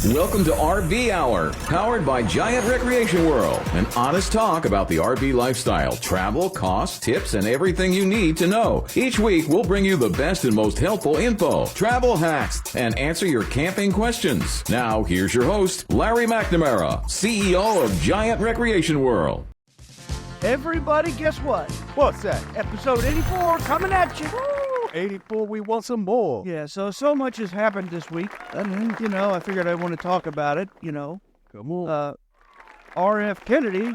Welcome to RV Hour, powered by Giant Recreation World. An honest talk about the RV lifestyle, travel, costs, tips, and everything you need to know. Each week, we'll bring you the best and most helpful info, travel hacks, and answer your camping questions. Now, here's your host, Larry McNamara, CEO of Giant Recreation World. Everybody, guess what? What's that? Episode 84 coming at you. 84, we want some more. Yeah, so much has happened this week. I figured I want to talk about it, Come on. RF Kennedy,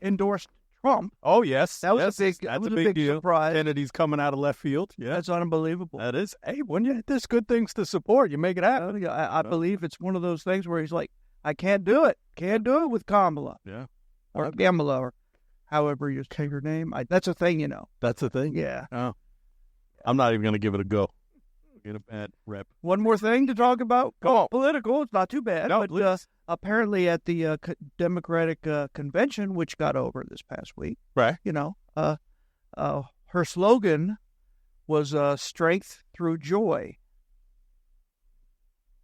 endorsed Trump. Oh, yes. That was yes, a that's big deal. surprise. Kennedy's coming out of left field. Yeah. That's unbelievable. That is. Hey, when there's good things to support, you make it happen. I believe it's one of those things where he's like, I can't do it. Can't do it with Kamala. Yeah. Or Kamala, or however you say her name. That's a thing, That's the thing? Yeah. Oh. I'm not even going to give it a go. Get a bad rep. One more thing to talk about. Go on. Political. It's not too bad. No, but please. Apparently at the Democratic convention, which got over this past week, Right. her slogan was strength through joy.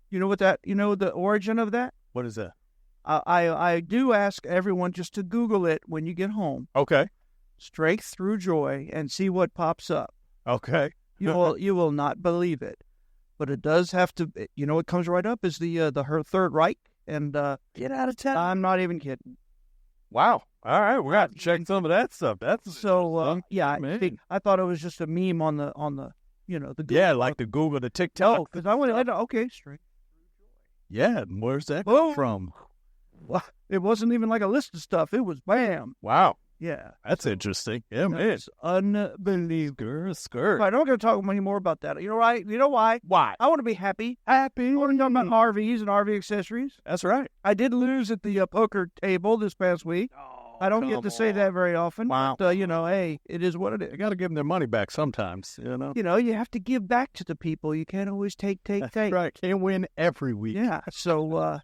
You know the origin of that? What is that? I do ask everyone just to Google it when you get home. Okay. Strength through joy, and see what pops up. Okay. You will not believe it, but it does have to. What comes right up is her Third Reich, and Get out of town. I'm not even kidding. Wow. All right. We're going to check some of that stuff. That's So yeah, man. I thought it was just a meme on the the Google. Yeah, like the Google, the TikTok. because I went okay straight. Yeah. Where's that Boom. come from? Well, it wasn't even like a list of stuff. It was bam. Wow. Yeah, That's interesting. Yeah, man. it's unbelievable. Skirt. I don't going to talk any more about that. You know why? You know why? Why? I want to be happy. Happy. I want to talk about RVs and RV accessories. That's right. I did lose at the poker table this past week. I don't get to say that very often. Wow. But, hey, it is what it is. You got to give them their money back sometimes, You have to give back to the people. You can't always take. That's right. Can't win every week. Yeah. So,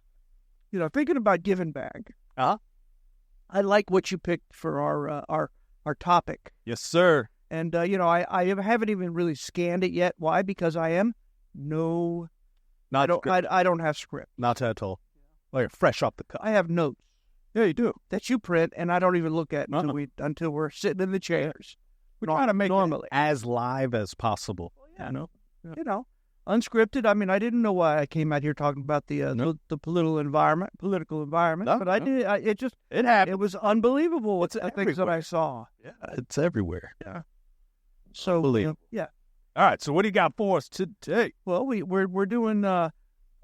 thinking about giving back. Uh-huh. I like what you picked for our topic. Yes, sir. And, I haven't even really scanned it yet. Why? Because I am I don't have script. Not at all. Like fresh off the cuff. I have notes. Yeah, you do. That you print, and I don't even look at until we're sitting in the chairs. We're trying to make normally it as live as possible. Yeah. Unscripted. I mean, I didn't know why I came out here talking about the political environment. No, but I did. It happened. It was unbelievable. It's the things that I saw. Yeah, it's everywhere. Yeah. So Unbelievable. yeah. All right. So what do you got for us today? Well, we're doing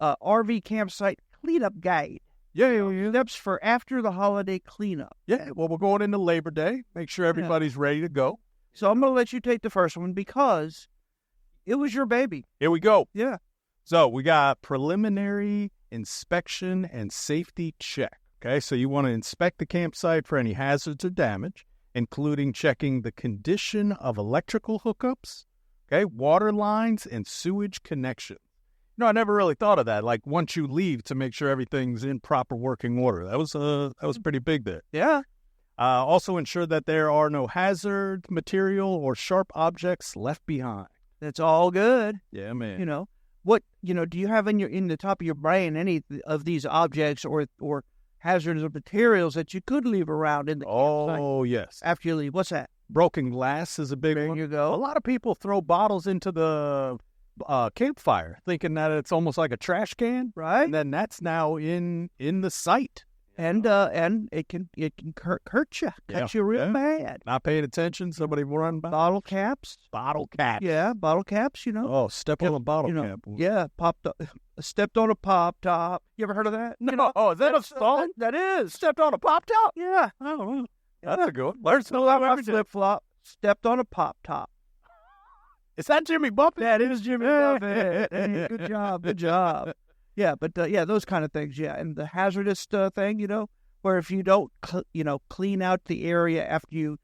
RV campsite cleanup guide. Yeah. Steps for after the holiday cleanup. Yeah. Well, we're going into Labor Day. Make sure everybody's ready to go. So I'm going to let you take the first one because it was your baby. Here we go. Yeah. So we got preliminary inspection and safety check. Okay, so you want to inspect the campsite for any hazards or damage, including checking the condition of electrical hookups, okay, water lines, and sewage connections. I never really thought of that. Like once you leave, to make sure everything's in proper working order. That was pretty big there. Yeah. Also ensure that there are no hazard material or sharp objects left behind. That's all good. Yeah, man. Do you have in the top of your brain any of these objects or hazardous materials that you could leave around in the campsite Oh, yes. after you leave? What's that? Broken glass is a big There one. you go. A lot of people throw bottles into the campfire, thinking that it's almost like a trash can, Right. and then that's now in the site. And it can hurt you, cut you real bad. Not paying attention, somebody run by. Bottle caps. Bottle cap. Yeah, bottle caps. Oh, step on a bottle cap. Yeah, popped up. Stepped on a pop top. You ever heard of that? No. Oh, is that a song? That is. Stepped on a pop top? Yeah. Oh, that's a good one. Learn So something I every day. flip flop. Stepped on a pop top. Is that Jimmy Buffett? That is Jimmy Buffett. Hey, good job. Yeah, but those kind of things. Yeah, and the hazardous thing, where if you don't, clean out the area after you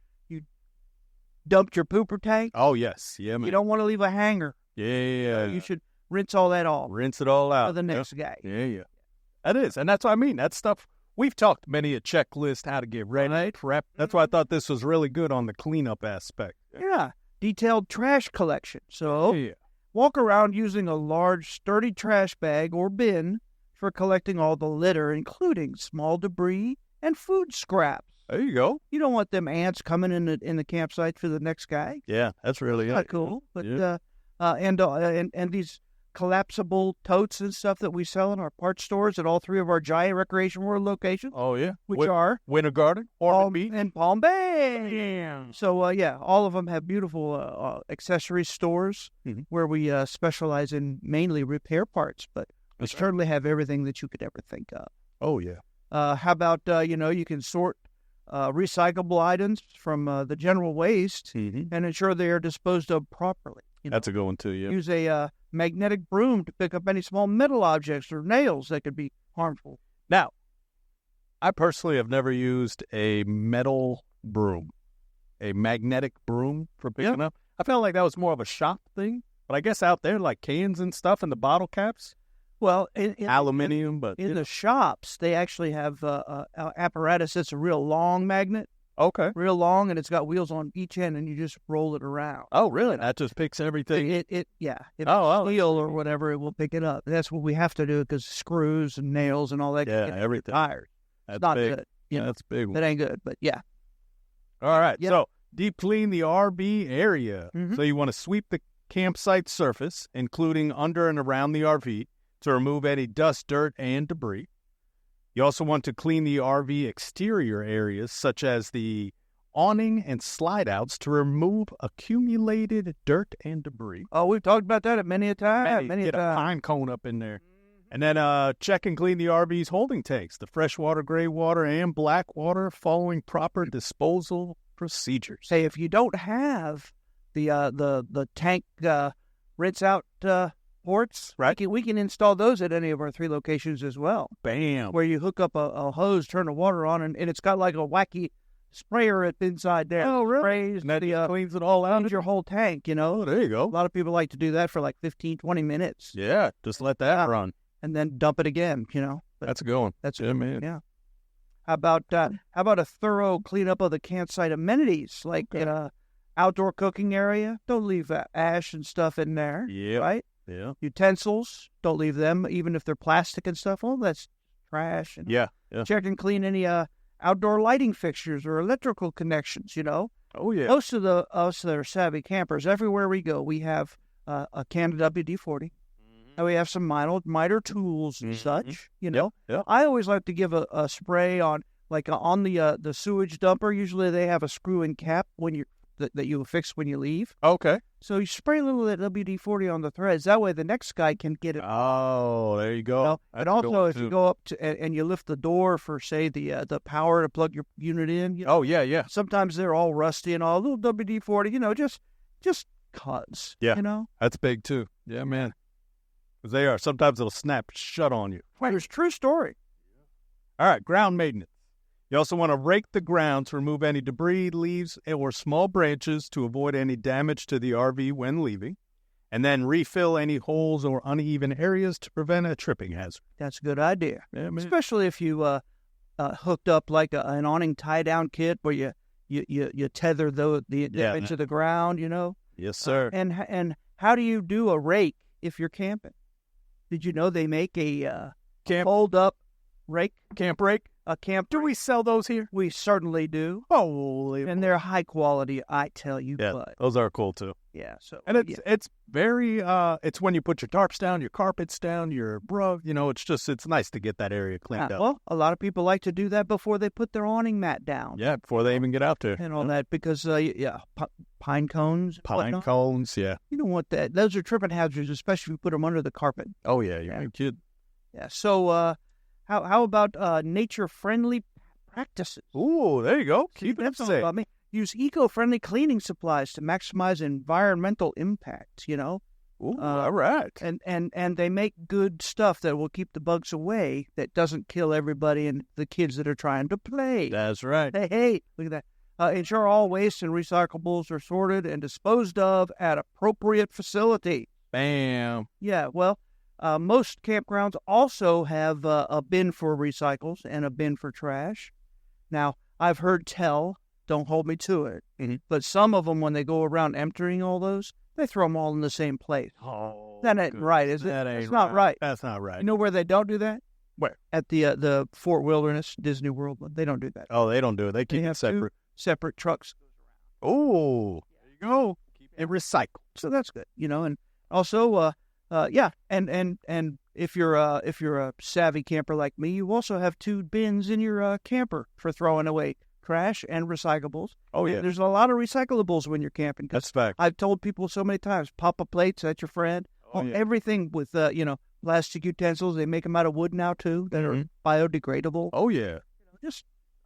dumped your pooper tank. Oh, yes. Yeah, man. You don't want to leave a hanger. Yeah. You should rinse all that off Rinse it all out. for the next guy. Yeah. That is. And that's what I mean. That stuff, we've talked many a checklist, how to get ready, prep. That's why I thought this was really good on the cleanup aspect. Yeah. Detailed trash collection. So Yeah. Walk around using a large, sturdy trash bag or bin for collecting all the litter, including small debris and food scraps. There you go. You don't want them ants coming in the campsite for the next guy. Yeah, that's really Not cool. But and these collapsible totes and stuff that we sell in our parts stores at all three of our Giant Recreation World locations. Oh, yeah. Which are Winter Garden, Palm Beach, and Palm Bay. Yeah. So, all of them have beautiful accessory stores where we specialize in mainly repair parts, but we certainly have everything that you could ever think of. Oh, yeah. How about, you can sort recyclable items from the general waste and ensure they are disposed of properly. That's a good one, too, yeah. Use a magnetic broom to pick up any small metal objects or nails that could be harmful. Now, I personally have never used a metal broom, a magnetic broom for picking up. I felt like that was more of a shop thing, but I guess out there, like cans and stuff and the bottle caps, well, aluminium, but in the shops, they actually have apparatus that's a real long magnet. Okay. Real long, and it's got wheels on each end, and you just roll it around. Oh, really? That just picks everything? If it's steel or whatever, it will pick it up. That's what we have to do because screws and nails and all that. Yeah, everything. Tires. That's it's not big. good. That's a big one. That ain't good, but yeah. All right. Yep. So, deep clean the RV area. So, you want to sweep the campsite surface, including under and around the RV, to remove any dust, dirt, and debris. You also want to clean the RV exterior areas, such as the awning and slide outs, to remove accumulated dirt and debris. Oh, we've talked about that many a time. Get a pine cone up in there. And then check and clean the RV's holding tanks, the freshwater, gray water, and black water, following proper disposal procedures. Say, if you don't have the tank rinse out ports, right? We can install those at any of our three locations as well. Bam! Where you hook up a hose, turn the water on, and it's got like a wacky sprayer inside there. Oh, really? Sprays and that cleans it all out? Cleans your whole tank, Oh, there you go. A lot of people like to do that for like 15, 20 minutes. Yeah, just let that run. And then dump it again, But that's a good one. That's good, man. Yeah. How about a thorough cleanup of the campsite amenities, like an outdoor cooking area? Don't leave ash and stuff in there. Yeah. Right? Yeah. Utensils, don't leave them, even if they're plastic and stuff. Oh, that's trash. Yeah. Check and clean any outdoor lighting fixtures or electrical connections, Oh, yeah. Most of us that are savvy campers, everywhere we go, we have a can of WD-40. And we have some miter tools and such, Yeah. I always like to give a spray on, on the sewage dumper. Usually they have a screw-in cap that you fix when you leave. Okay. So you spray a little of that WD-40 on the threads. That way the next guy can get it. Oh, there you go. And also, if you go up to and you lift the door for, say, the power to plug your unit in. Oh, yeah. Sometimes they're all rusty and all. A little WD-40, just cuz. Yeah. That's big, too. Yeah, man. Because they are. Sometimes it'll snap shut on you. It's true story. All right, ground maintenance. You also want to rake the ground to remove any debris, leaves, or small branches to avoid any damage to the RV when leaving, and then refill any holes or uneven areas to prevent a tripping hazard. That's a good idea. Yeah, man. Especially if you hooked up like an awning tie-down kit where you tether the into the ground, Yes, sir. And how do you do a rake if you're camping? Did you know they make a fold-up rake? Camp rake? A camp. Do we sell those here? We certainly do. Holy. And they're high quality, I tell you. Yeah, but those are cool too. Yeah. So and it's very it's when you put your tarps down, your carpets down, your rug. It's nice to get that area cleaned up. Well, a lot of people like to do that before they put their awning mat down. Yeah, before they even get out there and all that because pine cones. Pine cones. Yeah. You don't want that. Those are tripping hazards, especially if you put them under the carpet. Oh yeah, you ain't kidding. Yeah. So how about nature-friendly practices? Ooh, there you go. Keep it safe. Use eco-friendly cleaning supplies to maximize environmental impact, Ooh, all right. And they make good stuff that will keep the bugs away, that doesn't kill everybody and the kids that are trying to play. That's right. Hey, look at that. Ensure all waste and recyclables are sorted and disposed of at appropriate facility. Bam. Yeah, well, most campgrounds also have a bin for recycles and a bin for trash. Now, I've heard tell, don't hold me to it, but some of them, when they go around emptying all those, They throw them all in the same place. Oh, That ain't right, is it? That ain't That's not right. That's not right. You know where they don't do that? Where? At the Fort Wilderness Disney World. They don't do that. Oh, they don't do it. They keep They it have separate. separate trucks. Oh, there you go. Keep it recycled. So that's good, and also, and if you're a savvy camper like me, you also have 2 bins in your camper for throwing away trash and recyclables. Oh, yeah. And there's a lot of recyclables when you're camping. That's fact. I've told people so many times, pop-up plates, that's your friend. Oh, yeah. Everything with plastic utensils, they make them out of wood now too that are biodegradable. Oh, yeah. Just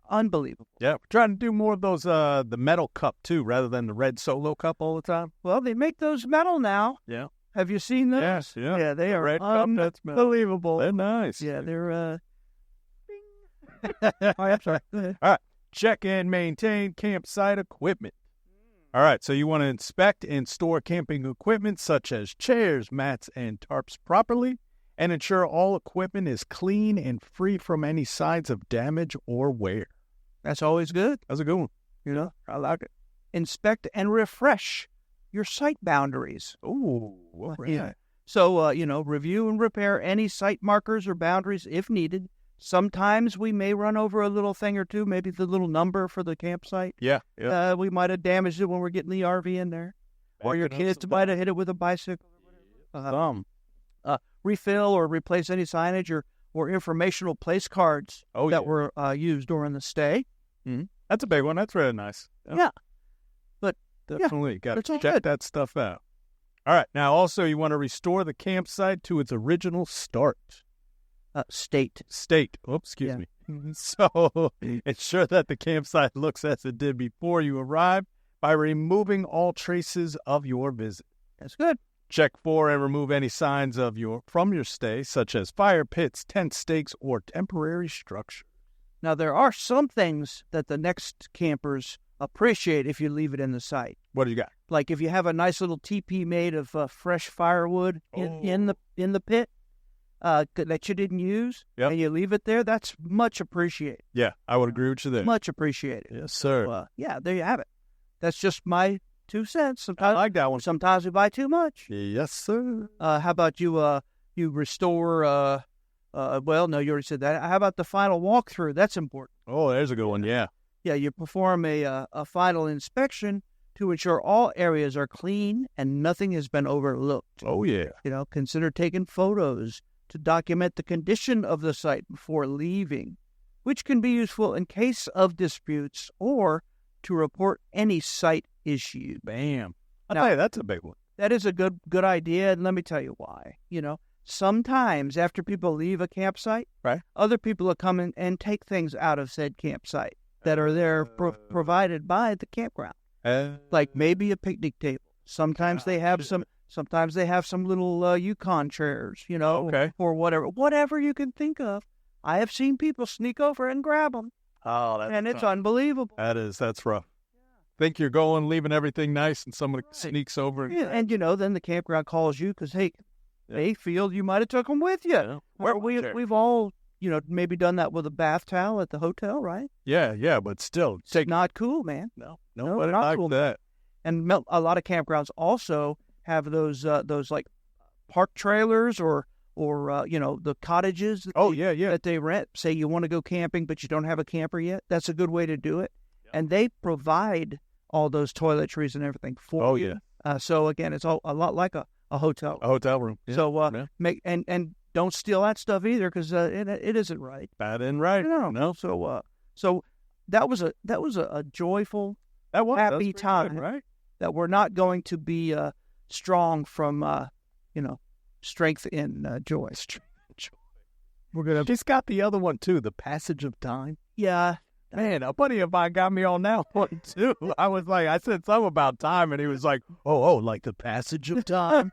unbelievable. Yeah, we're trying to do more of those, the metal cup, too, rather than the red Solo cup all the time. Well, they make those metal now. Yeah. Have you seen those? Yes, yeah. Yeah, they are red cup, that's metal. unbelievable. They're nice. Yeah, they're oh, I'm sorry. Go ahead. All right. Check and maintain campsite equipment. All right. So you want to inspect and store camping equipment such as chairs, mats, and tarps properly, and ensure all equipment is clean and free from any signs of damage or wear. That's always good. That's a good one. I like it. Inspect and refresh your site boundaries. Ooh. All right. Yeah. So, review and repair any site markers or boundaries if needed. Sometimes we may run over a little thing or two, maybe the little number for the campsite. Yeah. We might have damaged it when we're getting the RV in there. Or your kids might have hit it with a bicycle. Refill or replace any signage or informational place cards that were used during the stay. Mm-hmm. That's a big one. That's really nice. Yeah. But definitely got to all check good. that stuff out. All right. Now, also, you want to restore the campsite to its original start. State. Oops, excuse me. So ensure that the campsite looks as it did before you arrived by removing all traces of your visit. That's good. Check for and remove any signs from your stay, such as fire pits, tent stakes, or temporary structure. Now, there are some things that the next campers appreciate if you leave it in the site. What do you got? Like if you have a nice little teepee made of fresh firewood in the pit that you didn't use, and you leave it there, that's much appreciated. Yeah, I would agree with you there. Much appreciated. Yes, sir. So, there you have it. That's just my 2 cents. Sometimes, I like that one. Sometimes we buy too much. Yes, sir. How about you restore, well, no, you already said that. How about the final walkthrough? That's important. Oh, there's a good one, yeah. Yeah, you perform a final inspection to ensure all areas are clean and nothing has been overlooked. Oh, yeah. Consider taking photos to document the condition of the site before leaving, which can be useful in case of disputes or to report any site issue. Bam. I'll Now, tell you, that's a big one. That is a good idea, and let me tell you why. Sometimes after people leave a campsite, right, other people will come in and take things out of said campsite that are there provided by the campground. Like maybe a picnic table. Sometimes they have some little Yukon chairs, or whatever you can think of. I have seen people sneak over and grab them. Oh, that's and it's tough. unbelievable. That's rough. Think you're going, leaving everything nice, and somebody sneaks over. And then the campground calls you because they feel you might have took them with you. Yeah. We've all maybe done that with a bath towel at the hotel, right? Yeah, but still, It's not cool, man. No, not like cool. that. And a lot of campgrounds also have those like park trailers or the cottages that they rent. Say you want to go camping, but you don't have a camper yet. That's a good way to do it. Yeah. And they provide all those toiletries and everything for you. Yeah. So again, it's a lot like a hotel. A hotel room. Yeah. So make and don't steal that stuff either because it isn't right. That ain't right. No. So that was a joyful, happy time. Good, right? That we're not going to be strong from strength in joy. We're gonna. She's got the other one too, the passage of time. Yeah. Man, a buddy of mine got me on that one too. I said something about time, and he was like, "Oh, like the passage of time."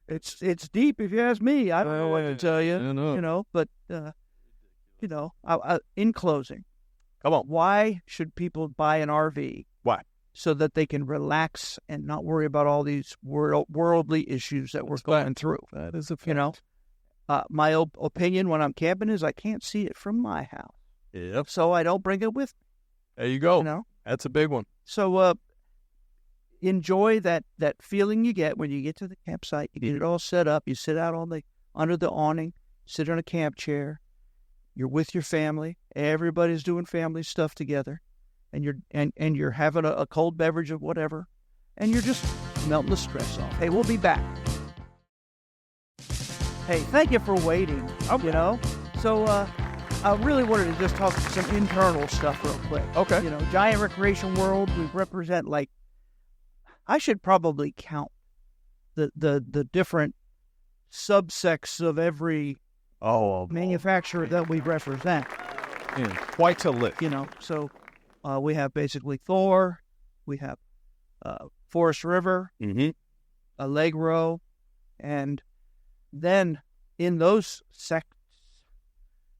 It's deep, if you ask me. I don't know what to tell you. But in closing, come on. Why should people buy an RV? Why? So that they can relax and not worry about all these worldly issues that we're going through. That is a fact. My opinion when I'm camping is I can't see it from my house. Yep. So I don't bring it with me. There you go. That's a big one. So enjoy that feeling you get when you get to the campsite. You get it all set up. You sit out under the awning, sit on a camp chair. You're with your family. Everybody's doing family stuff together, and you're having a cold beverage of whatever, and you're just melting the stress off. Hey, we'll be back. Hey, thank you for waiting. Okay. So I really wanted to just talk some internal stuff real quick. Okay. Giant Recreation World, we represent I should probably count the different subsects of every manufacturer that we represent. Yeah, quite a list. So we have basically Thor, we have Forest River, Allegro, and then in those sects,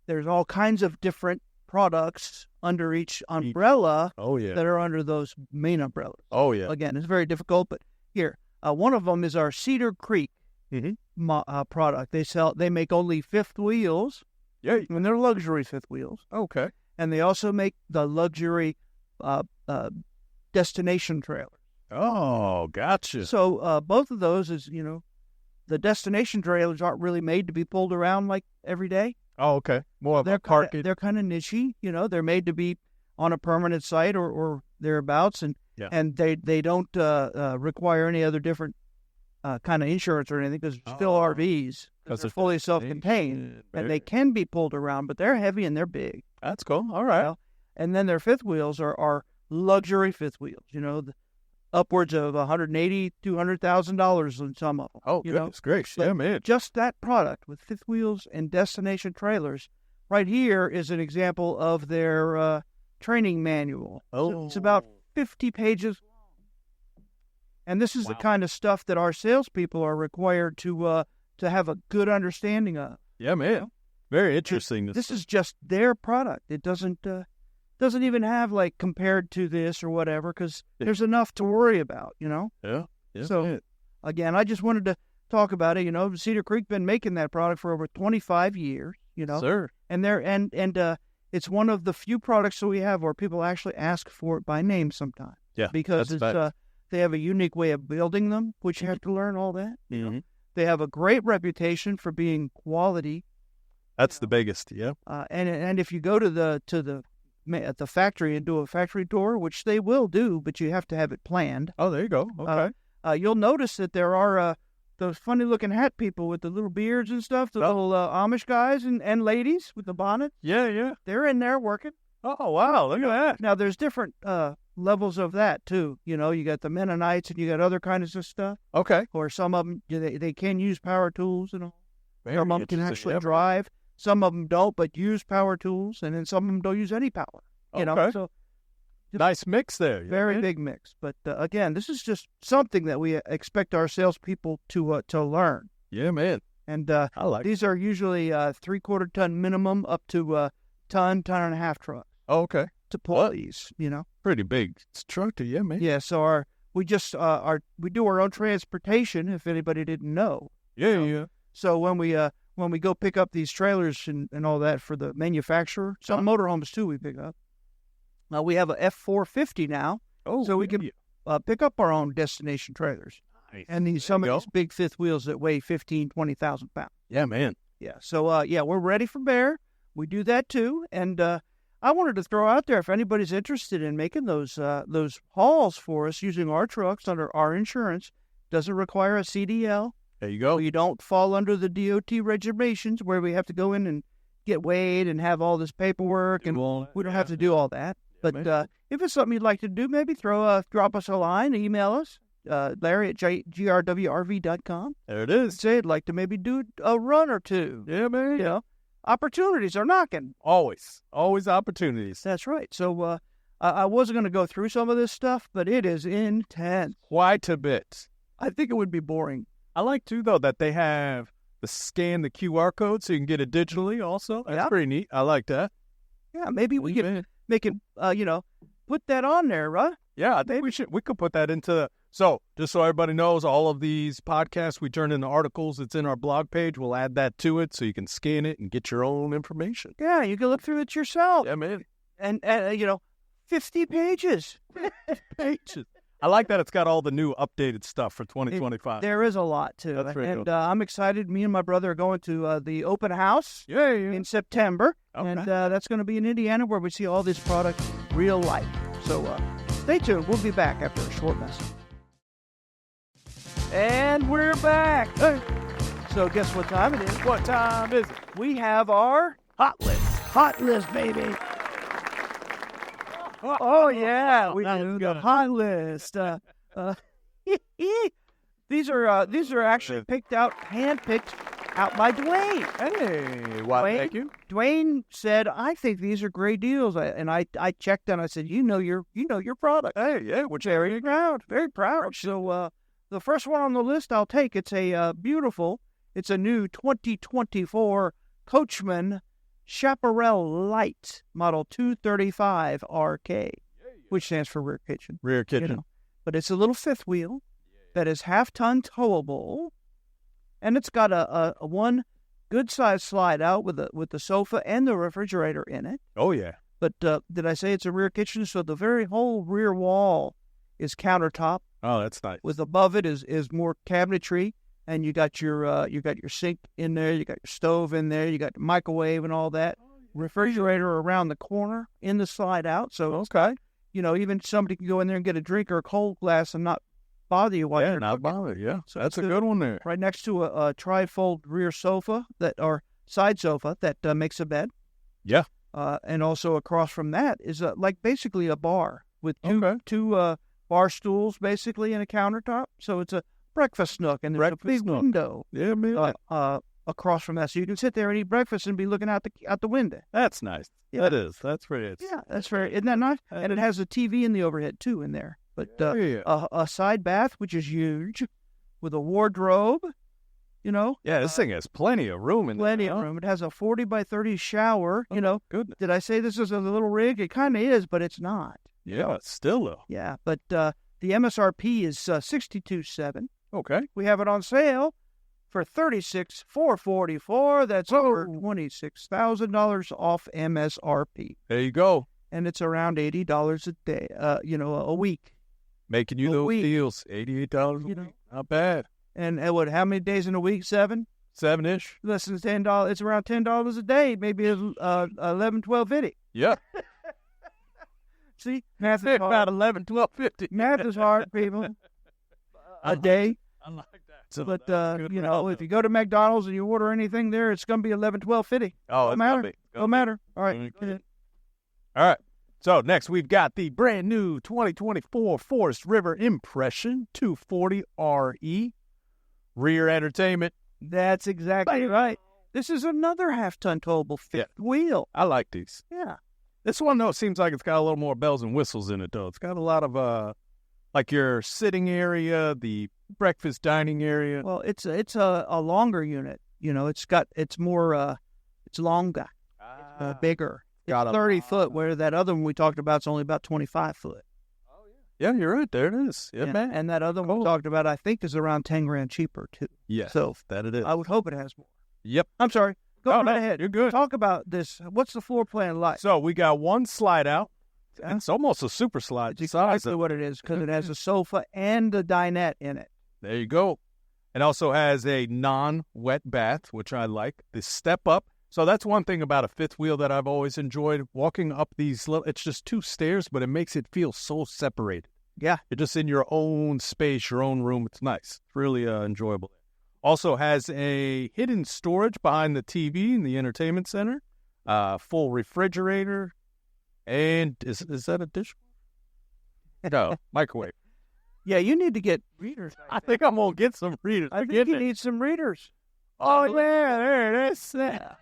there's all kinds of different products under each umbrella that are under those main umbrellas. Oh, yeah. Again, it's very difficult, but here, one of them is our Cedar Creek product. They make only fifth wheels. Yeah. And they're luxury fifth wheels. Okay. And they also make the luxury destination trailers. Oh, gotcha. So both of those is, the destination trailers aren't really made to be pulled around like every day. Oh, okay. More of a parking. They're kind of nichey. They're made to be on a permanent site or thereabouts, and they don't require any other different kind of insurance or anything because they're still RVs because they're fully self-contained and they can be pulled around, but they're heavy and they're big. That's cool. All right. And then their fifth wheels are luxury fifth wheels. Upwards of $180,000, $200,000 on some of them. Oh, goodness gracious. Yeah, man. Just that product with fifth wheels and destination trailers right here is an example of their training manual. So it's about 50 pages long. And this is the kind of stuff that our salespeople are required to have a good understanding of. Yeah, man. Very interesting. This is just their product. It doesn't even have compared to this or whatever because there's enough to worry about, Yeah. So, again, I just wanted to talk about it. Cedar Creek been making that product for over 25 years, Sir. And it's one of the few products that we have where people actually ask for it by name sometimes. Yeah. Because they have a unique way of building them, which you have to learn all that. Mm-hmm. They have a great reputation for being quality. That's the biggest, yeah. And if you go to the factory and do a factory tour, which they will do, but you have to have it planned. Oh, there you go. Okay. You'll notice that there are those funny-looking hat people with the little beards and stuff, the little Amish guys and ladies with the bonnet. Yeah. They're in there working. Oh, wow. Look at that. Now, there's different levels of that, too. You got the Mennonites and you got other kinds of stuff. Okay. Or some of them, they can use power tools and all. Some of them can actually Yeah. drive. Some of them don't, but use power tools, and then some of them don't use any power. So nice mix there. Very big mix. But again, this is just something that we expect our salespeople to learn. Yeah, man. And I like these are usually 3/4 ton minimum up to ton and a half trucks. Oh, okay. To pull these, Pretty big structure, yeah, man. Yeah. So we do our own transportation. If anybody didn't know. Yeah. So when we go pick up these trailers and all that for the manufacturer, some motorhomes too we pick up. We have a F450 now, so we can pick up our own destination trailers. Nice. And some of these big fifth wheels that weigh 20,000 pounds. Yeah, man. Yeah, so we're ready for bear. We do that too, and I wanted to throw out there if anybody's interested in making those hauls for us using our trucks under our insurance. Doesn't require a CDL. There you go. We don't fall under the DOT regulations where we have to go in and get weighed and have all this paperwork, and we don't have to do all that. But if it's something you'd like to do, maybe drop us a line, email us, Larry at grwrv.com. There it is. Say I'd like to maybe do a run or two. Yeah, man. Opportunities are knocking. Always opportunities. That's right. So I wasn't going to go through some of this stuff, but it is intense. Quite a bit. I think it would be boring. I like, too, though, that they have the QR code so you can get it digitally also. That's pretty neat. I like that. Yeah, maybe we can make it, put that on there, right? Yeah, I think we could put that into, so just so everybody knows, all of these podcasts we turn into articles. It's in our blog page. We'll add that to it so you can scan it and get your own information. Yeah, you can look through it yourself. Yeah, man. And 50 pages. Pages. I like that it's got all the new updated stuff for 2025. There is a lot, too. That's very and cool. I'm excited. Me and my brother are going to the open house in September. Okay. And that's going to be in Indiana where we see all this product real life. So stay tuned. We'll be back after a short message. And we're back. Hey. So guess what time it is? What time is it? We have our hot list. Hot list, baby. Oh, yeah. We do the hot list. These are actually handpicked out by Dwayne. Hey, why, Dwayne, thank you. Dwayne said, I think these are great deals. I checked and I said, you know your product. Hey, yeah, which Very proud. Very proud. So the first one on the list I'll take. It's a it's a new 2024 Coachmen Chaparral Lite Model 235 RK, which stands for rear kitchen. Rear kitchen. You know. But it's a little fifth wheel that is half-ton towable, and it's got a one good-sized slide out with the sofa and the refrigerator in it. Oh, yeah. But did I say it's a rear kitchen? So the very whole rear wall is countertop. Oh, that's nice. With above it is more cabinetry, and you got your sink in there, you got your stove in there, you got the microwave and all that. Refrigerator around the corner in the slide out. So Okay. even somebody can go in there and get a drink or a cold glass and not bother you while Yeah, you're not cooking. bother. Yeah, So that's a it's good one there. Right next to a tri-fold rear sofa or side sofa that makes a bed. Yeah. And also across from that is like basically a bar with two bar stools basically and a countertop. So it's a breakfast nook, and there's a big window Yeah, man. across from that, so you can sit there and eat breakfast and be looking out the window. That's nice. Yeah. That is. That's pretty. Yeah, that's very. Isn't that nice? And it has a TV in the overhead too in there. But Yeah. a side bath, which is huge, with a wardrobe. Yeah, this thing has plenty of room in there. Plenty of room. It has a 40 by 30 shower. Goodness. Did I say this is a little rig? It kind of is, but it's not. Yeah, it's still though. Yeah, but the MSRP is $62,700. Okay. We have it on sale for $36,444. That's over $26,000 off MSRP, There you go. and it's around $80 a day. A week. Making you A those week. deals. $88 a week. Not bad. And how many days in a week? 7? 7-ish. Less than $10. It's around $10 a day. Maybe 11, 12.50. Yeah. See, math is About hard. 11, 12.50. Math is hard, people. A day. I like that. But if you go to McDonald's and you order anything there, it's going to be 11, 12.50. Oh, Don't matter. Don't matter. All right. Okay. All right. So next we've got the brand new 2024 Forest River Impression 240 RE rear entertainment. That's exactly right. This is another half-ton towable fifth wheel. I like these. Yeah. This one though seems like it's got a little more bells and whistles in it though. It's got a lot of like your sitting area, the breakfast dining area. Well, it's a longer unit. It's more it's longer, bigger. Got It's a 30 lot. foot, where that other one we talked about is only about 25 foot. Yeah, you're right. There it is. Yeah, man. And that other one we talked about, I think, is around $10,000 cheaper too. Yes, So that it is. I would hope it has more. Yep. I'm sorry. Go right ahead. You're good. Talk about this. What's the floor plan like? So we got one slide out. Yeah. It's almost a super slide. It's exactly what it is, because it has a sofa and a dinette in it. There you go. It also has a non-wet bath, which I like. The step up. So that's one thing about a fifth wheel that I've always enjoyed. Walking up these little, it's just 2 stairs, but it makes it feel so separated. Yeah. You're just in your own space, your own room. It's nice. It's really enjoyable. Also has a hidden storage behind the TV in the entertainment center. Full refrigerator. And is that a dishwasher? No, microwave. Yeah, you need to get readers. I think I'm going to get some readers. I think you need some readers. Oh, yeah, there it is. Yeah.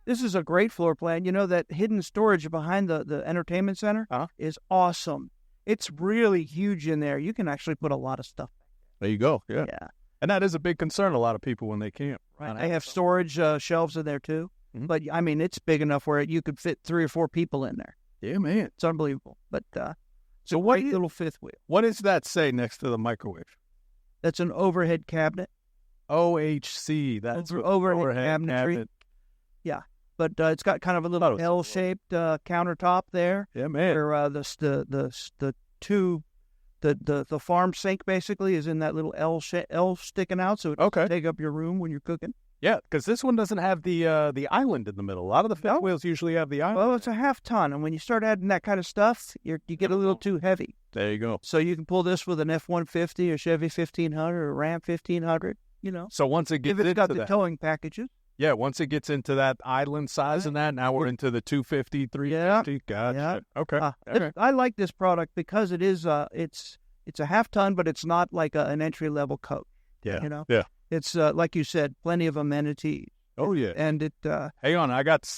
This is a great floor plan. That hidden storage behind the entertainment center is awesome. It's really huge in there. You can actually put a lot of stuff. There you go. Yeah. Yeah. And that is a big concern, a lot of people when they camp. Right. They have storage shelves in there, too. Mhm. But, I mean, it's big enough where you could fit 3 or 4 people in there. Yeah, man. It's unbelievable. But So a great little fifth wheel. What does that say next to the microwave? That's an overhead cabinet. OHC. That's Overhead cabinetry. Yeah. but it's got kind of a little L-shaped countertop there. Yeah, man. Where the farm sink basically is in that little L sticking out, so it doesn't take up your room when you're cooking. Yeah, because this one doesn't have the island in the middle. A lot of the fifth wheels usually have the island. Well, it's a half ton, and when you start adding that kind of stuff, you get a little too heavy. There you go. So you can pull this with an F-150 or Chevy 1500 or Ram 1500. So once it gets if it's got the towing packages. Yeah, once it gets into that island size and that, now we're into the 250, 350. Yeah. Gotcha. Yeah. Okay. I like this product because it is it's a half ton, but it's not like an entry level coach. Yeah. Yeah. It's like you said, plenty of amenities. Oh yeah. And it hang on, I got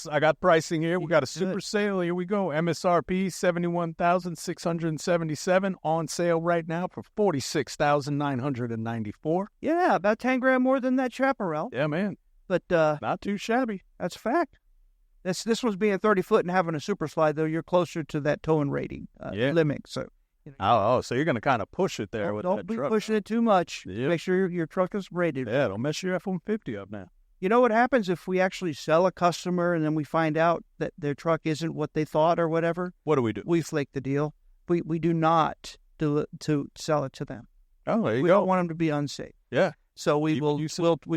pricing here. We got a super sale. Here we go. MSRP $71,677 on sale right now for $46,994. Yeah, about 10 grand more than that Chaparral. Yeah, man. But not too shabby. That's a fact. This was being 30 foot and having a super slide, though. You're closer to that towing rating limit. So so you're going to kind of push it there with that truck. Don't be pushing it too much. Yep. Make sure your truck is rated. Yeah, don't mess your F-150 up now. You know what happens if we actually sell a customer and then we find out that their truck isn't what they thought or whatever? What do we do? We flake the deal. We do not do it to sell it to them. Oh, there you go. We don't want them to be unsafe. Yeah. So we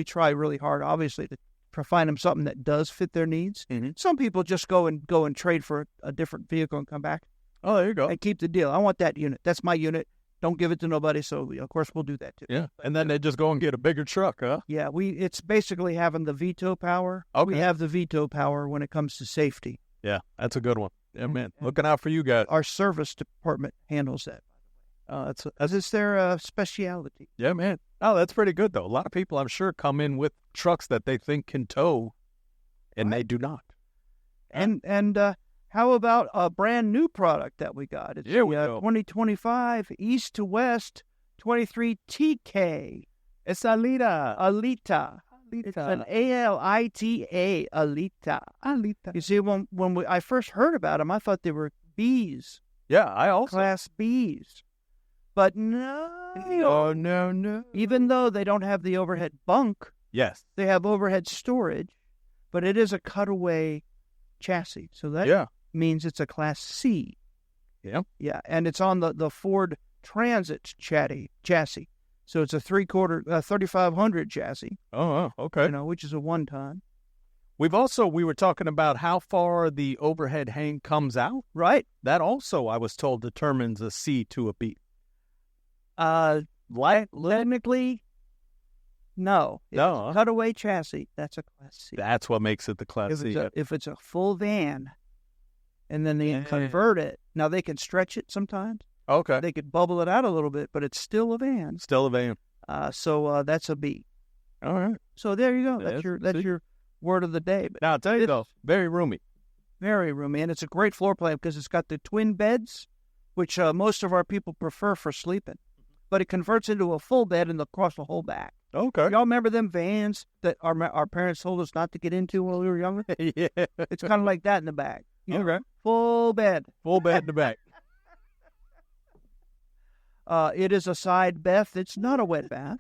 try really hard, obviously, to find them something that does fit their needs. Mm-hmm. Some people just go and trade for a different vehicle and come back. Oh, there you go. And keep the deal. I want that unit. That's my unit. Don't give it to nobody. So of course we'll do that too. Yeah. And then they just go and get a bigger truck, huh? Yeah. It's basically having the veto power. Okay. We have the veto power when it comes to safety. Yeah, that's a good one. Yeah, man. Looking out for you guys. Our service department handles that. That's their specialty. Yeah, man. Oh, that's pretty good though. A lot of people, I'm sure, come in with trucks that they think can tow, and they do not. And how about a brand new product that we got? It's 2025 East to West 23 TK. It's Alita. It's an Alita. Alita. You see, when I first heard about them, I thought they were Bs. Yeah, I also. Class Bs. But no. Oh, no. Even though they don't have the overhead bunk, yes, they have overhead storage, but it is a cutaway chassis. So that means it's a Class C. Yeah. Yeah, and it's on the Ford Transit chassis. So it's a 3/4 3500 chassis. Oh, okay. Which is a 1-ton. We were talking about how far the overhead hang comes out. Right. That also, I was told, determines a C to a B. Technically, no. If it's a cutaway chassis, that's a Class C. That's what makes it the Class C. If it's a full van, and then they convert it, now they can stretch it sometimes. Okay. They could bubble it out a little bit, but it's still a van. Still a van. So that's a B. All right. So there you go. That's your word of the day. But now, I'll tell you though, very roomy. Very roomy. And it's a great floor plan because it's got the twin beds, which most of our people prefer for sleeping. But it converts into a full bed and across the whole back. Okay. Y'all remember them vans that our parents told us not to get into when we were younger? Yeah. It's kind of like that in the back. Okay. Full bed. Full bed in the back. It is a side bath. It's not a wet bath.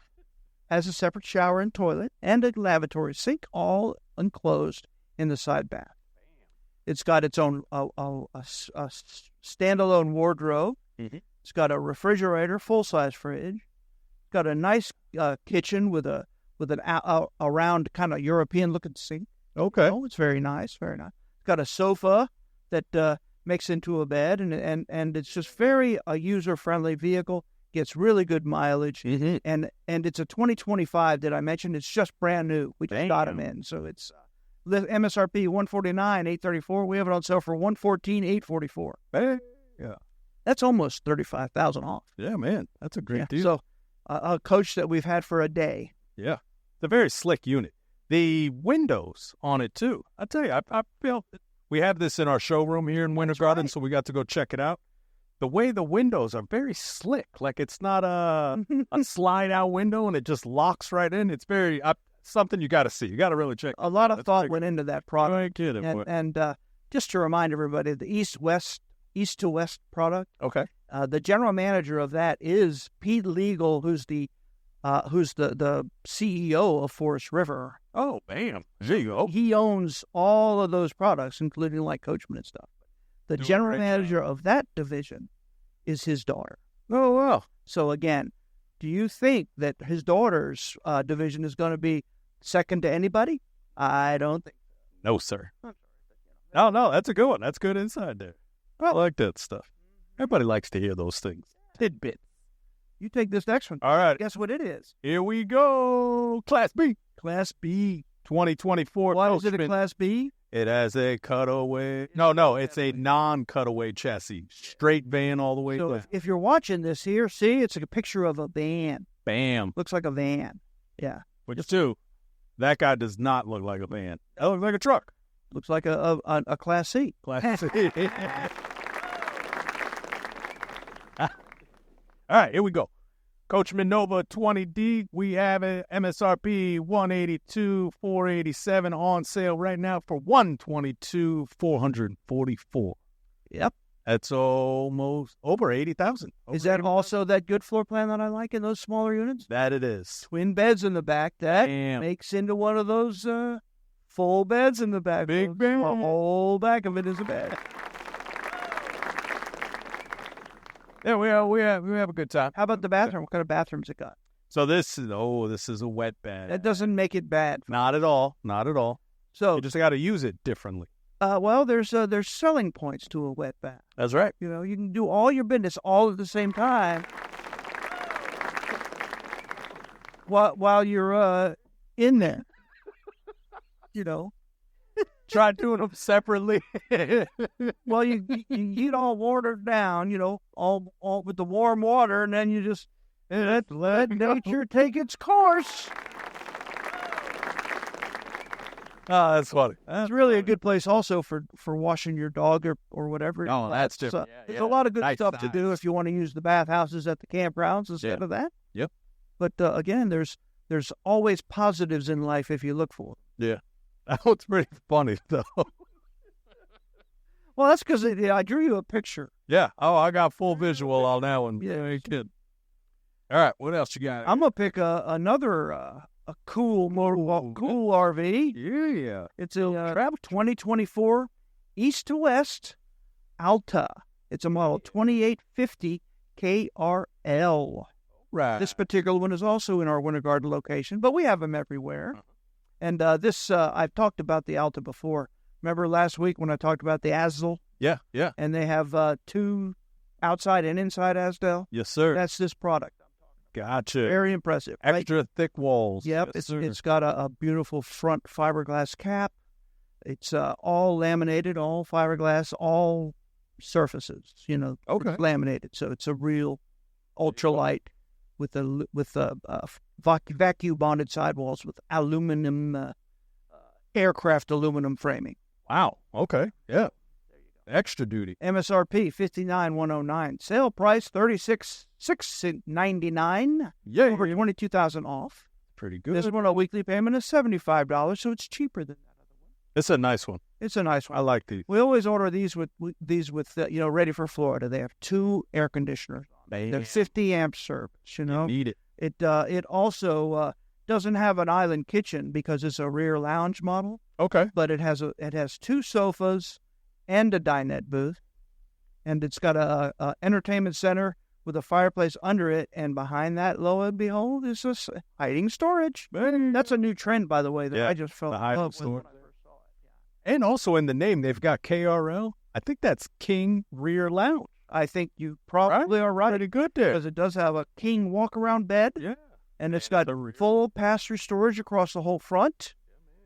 Has a separate shower and toilet and a lavatory sink, all enclosed in the side bath. It's got its own a standalone wardrobe. Mm-hmm. It's got a refrigerator, full-size fridge. It's got a nice kitchen with an round kind of European-looking sink. Okay. Oh, it's very nice, very nice. It's got a sofa that makes into a bed, and it's just very a user-friendly vehicle. Gets really good mileage, mm-hmm. and it's a 2025 that I mentioned. It's just brand new. We just got them in, so it's MSRP $149,834. We have it on sale for $114,844. Hey. Yeah, that's almost $35,000 off. Yeah, man, that's a great deal. So a coach that we've had for a day. Yeah, it's a very slick unit. The windows on it too. I tell you, I feel we have this in our showroom here in Winter Garden, so we got to go check it out. The way the windows are very slick, like it's not a slide-out window and it just locks right in. It's very something you got to see. You got to really check. A lot of thought went into that product. I get it. And just to remind everybody, the East to West product. Okay. The general manager of that is Pete Legal, who's the who's the CEO of Forest River. Oh, bam. There you go. He owns all of those products, including like Coachmen and stuff. The Doing a general great manager of that division is his daughter. Oh, wow. So again, do you think that his daughter's division is going to be second to anybody? I don't think so. No, sir. No, that's a good one. That's good inside there. I like that stuff. Everybody likes to hear those things. Tidbit. You take this next one. All right. Guess what it is? Here we go. Class B. Class B. 2024. Why is it a Coachmen. Class B? It has a cutaway. No, it's a non-cutaway chassis. Straight van all the way So down. if you're watching this here, see, it's a picture of a van. Bam. Looks like a van. Yeah. Which, too, that guy does not look like a van. That looks like a truck. Looks like a Class C. Class C. All right, here we go. Coachmen Nova 20D. We have a MSRP 182,487 on sale right now for 122,444. Yep. That's almost over 80,000. Is that also that good floor plan that I like in those smaller units? That it is. Twin beds in the back. That Damn. makes into one of those full beds in the back. Big folks. bed. The whole back of it is a bed. Yeah, we have a good time. How about the bathroom? What kind of bathrooms it got? So this is a wet bed. That doesn't make it bad. Not at all. Not at all. So, You just got to use it differently. well, there's selling points to a wet bath. That's right. You know, you can do all your business all at the same time while you're in there. You know, Try doing them separately. well, you get all watered down. You know, all with the warm water, and then you just let nature take its course. Oh, that's funny. It's really a good place also for washing your dog or whatever. Oh, that's different. There's a lot of good Nice stuff to do size. if you want to use the bathhouses at the campgrounds instead of that. Yep. But again, there's always positives in life if you look for them. Yeah. That one's pretty funny, though. Well, that's because I drew you a picture. Yeah. Oh, I got full visual on that one. Yeah. You kid. All right. What else you got? I'm gonna pick another a cool cool RV. Yeah. It's a 2024 East to West Alta. It's a model 2850 KRL. Right. This particular one is also in our Winter Garden location, but we have them everywhere. And this, I've talked about the Alta before. Remember last week when I talked about the Asdel? Yeah. Yeah. And they have two outside and inside Asdel? Yes, sir. That's this product. Gotcha. Very impressive. Right? Extra thick walls. Yep. Yes, sir. It's got a beautiful front fiberglass cap. It's all laminated, all fiberglass, all surfaces, you know, Okay. laminated. So it's a real ultralight with vacuum bonded sidewalls with aluminum, aircraft aluminum framing. Wow. Okay. Yeah. Extra duty. MSRP $59,109. Sale price $36,699. Yeah. Over $22,000 off. Pretty good. This one a weekly payment is $75, so it's cheaper than that other one. It's a nice one. It's a nice one. I like these. We always order these with ready for Florida. They have 2 air conditioners. They're 50 amp service. You know, Need it. it also doesn't have an island kitchen because it's a rear lounge model, Okay. but it has 2 sofas and a dinette booth, and it's got a entertainment center with a fireplace under it, and behind that, lo and behold, is this hiding storage. That's a new trend, by the way, that Yeah, I just fell the in hiding love with storage. when I first saw it. Yeah. And also in the name, they've got KRL. I think that's King Rear Lounge. I think you probably are right. Pretty good there. Because it does have a king walk-around bed, Yeah. and it's And got the rear. full pass-through storage across the whole front.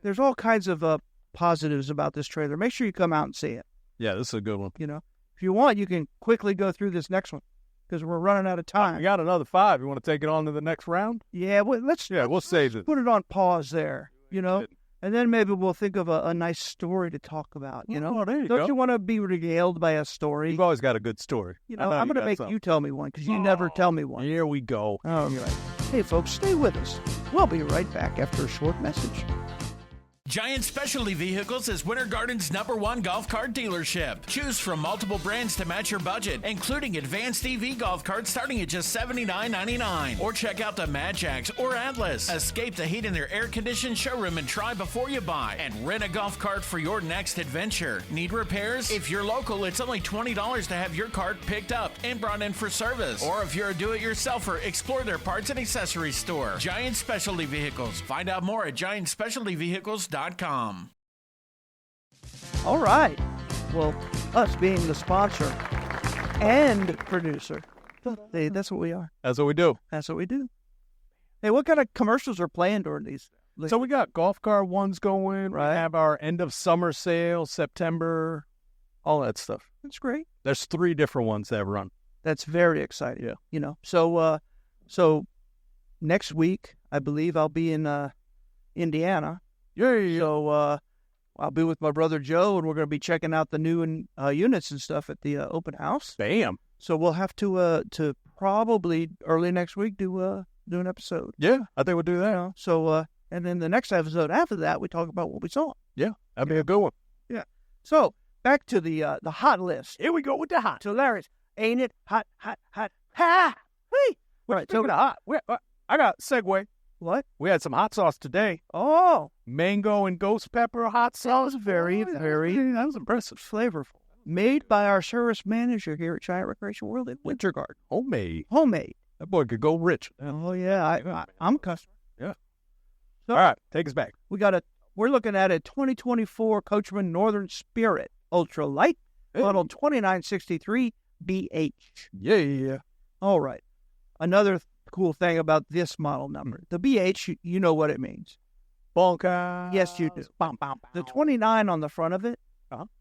There's all kinds of positives about this trailer. Make sure you come out and see it. Yeah, this is a good one. You know, if you want, you can quickly go through this next one because we're running out of I time. got another 5. You want to take it on to the next round? Yeah, well, We'll save it. put it on pause there. You know, and then maybe we'll think of a nice story to talk about. You know, Oh, there you don't go. you want to be regaled by a story? You've always got a good story. You I know, I'm going to got make something. you tell me one because you never tell me one. Here we go. All right. Hey, folks, stay with us. We'll be right back after a short message. Giant Specialty Vehicles is Winter Garden's #1 golf cart dealership. Choose from multiple brands to match your budget, including advanced EV golf carts starting at just $79.99. Or check out the Mad Jacks or Atlas. Escape the heat in their air-conditioned showroom and try before you buy. And rent a golf cart for your next adventure. Need repairs? If you're local, it's only $20 to have your cart picked up and brought in for service. Or if you're a do-it-yourselfer, explore their parts and accessories store. Giant Specialty Vehicles. Find out more at giantspecialtyvehicles.com. All right. Well, us being the sponsor and producer, hey, that's what we are. That's what we do. That's what we do. Hey, what kind of commercials are playing during these? So we got golf cart ones going. Right. We have our end of summer sale, September, all that stuff. That's great. There's 3 different ones that run. That's very exciting. Yeah. You know, so next week, I believe I'll be in Indiana. Yeah. So I'll be with my brother Joe, and we're going to be checking out the new units and stuff at the open house. Bam. So we'll have to probably early next week do an episode. Yeah, I think we'll do that. You know? So and then the next episode after that, we talk about what we saw. Yeah, that'd be a good one. Yeah. So back to the hot list. Here we go with the hot. So Larry's, ain't it hot, hot, hot, ha! Hey. Right. So Speaking of hot, I got a segue. what? We had some hot sauce today. Oh, Mango and ghost pepper hot sauce. very, very That was impressive. flavorful. Made by our service manager here at Giant Recreation World in Winter Garden. Homemade. Homemade. That boy could go rich. Oh yeah, I'm a customer. Yeah. So, All right, take us back. We're looking at a 2024 Coachmen Northern Spirit Ultra Light, model 2963 BH. Yeah. All right. Another cool thing about this model number, the BH, you know what it means. Bonka. Yes, you do. The 29 on the front of it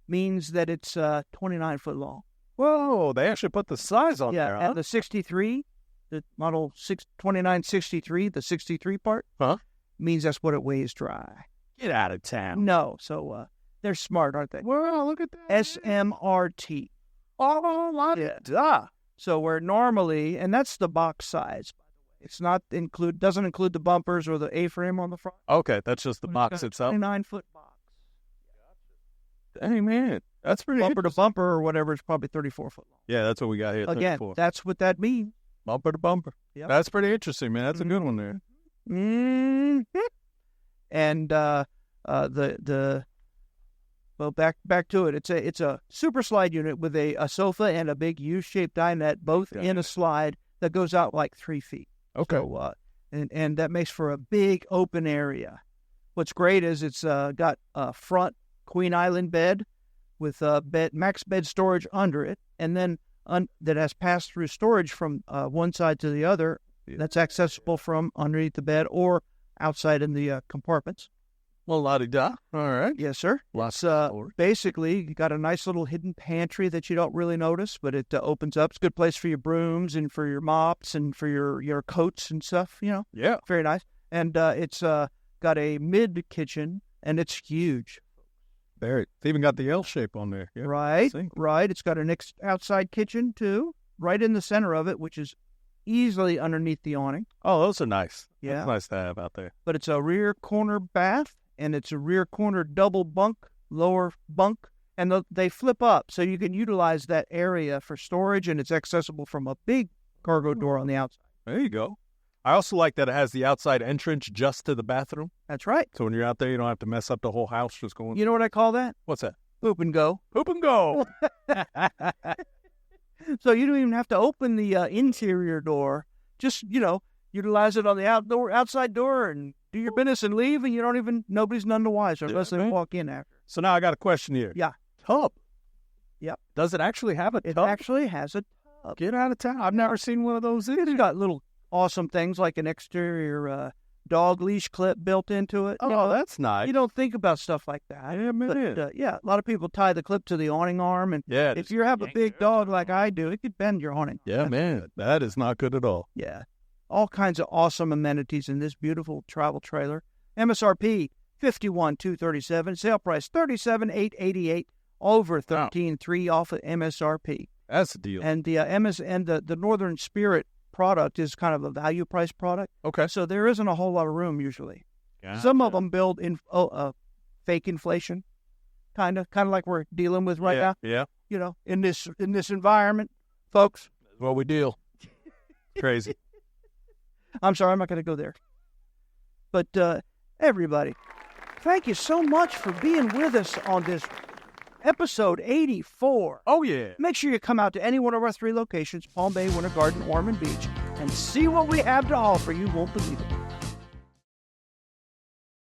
means that it's 29 foot long. Whoa, they actually put the size on there, huh? And the 63, the model 2963, the 63 part, means that's what it weighs dry. Get out of town. No, so they're smart, aren't they? Well, look at that. SMRT. Oh, la-da. So where normally, and that's the box size, by the way. It's not doesn't include the bumpers or the A-frame on the front. Okay, that's just the box It's got a itself. 29-foot box. Hey, man, that's pretty Bumper to interesting. bumper or whatever is probably 34 foot long. Yeah, that's what we got here. Again, 34. that's what that means. Bumper to bumper. Yep. That's pretty interesting, man. That's a good one there. Mm-hmm. And well, back to it. It's a super slide unit with a sofa and a big U-shaped dinette, both in a slide that goes out like 3 feet. Okay. So, and that makes for a big open area. What's great is it's got a front Queen Island bed with max bed storage under it, and then that has pass-through storage from one side to the other. That's accessible from underneath the bed or outside in the compartments. Well, la-di-da. All right. Yes, sir. Lots It's basically you got a nice little hidden pantry that you don't really notice, but it opens up. It's a good place for your brooms and for your mops and for your coats and stuff. You know, Yeah. very nice. And it's got a mid kitchen, and it's huge. There. It's even got the L shape on there. Yeah. Right, See? right. It's got an outside kitchen too, right in the center of it, which is easily underneath the awning. Oh, those are nice. Yeah. That's nice to have out there. But it's a rear corner bath, and it's a rear corner double bunk, lower bunk, and they flip up, so you can utilize that area for storage, and it's accessible from a big cargo door on the outside. There you go. I also like that it has the outside entrance just to the bathroom. That's right. So when you're out there, you don't have to mess up the whole house just going. You know what I call that? What's that? Poop and go. Poop and go. So you don't even have to open the interior door. Just, utilize it on the outside door and do your business and leave, and nobody's none the wiser unless they walk in after. So now I got a question here. Yeah. Tub. Yep. Does it actually have a It tub? actually has a tub. Get out of town. I've never seen one of those either. It's got little awesome things like an exterior dog leash clip built into it. Oh, that's nice. You don't think about stuff like that. Yeah, man. But, a lot of people tie the clip to the awning arm, and Yeah. if you have a big dog like I do, it could bend your awning. Yeah, man. That is not good at all. Yeah. All kinds of awesome amenities in this beautiful travel trailer. MSRP $51,237. Sale price $37,888. Over $13,300 off of MSRP. That's the deal. And the Northern Spirit product is kind of a value price product. Okay. So there isn't a whole lot of room usually. Gotcha. Some of them build in fake inflation, kind of like we're dealing with right now. Yeah. You know, in this environment, folks. That's what we deal. Crazy. I'm sorry, I'm not going to go there. But everybody, thank you so much for being with us on this episode 84. Oh, yeah. Make sure you come out to any one of our 3 locations, Palm Bay, Winter Garden, Ormond Beach, and see what we have to offer. You won't believe it.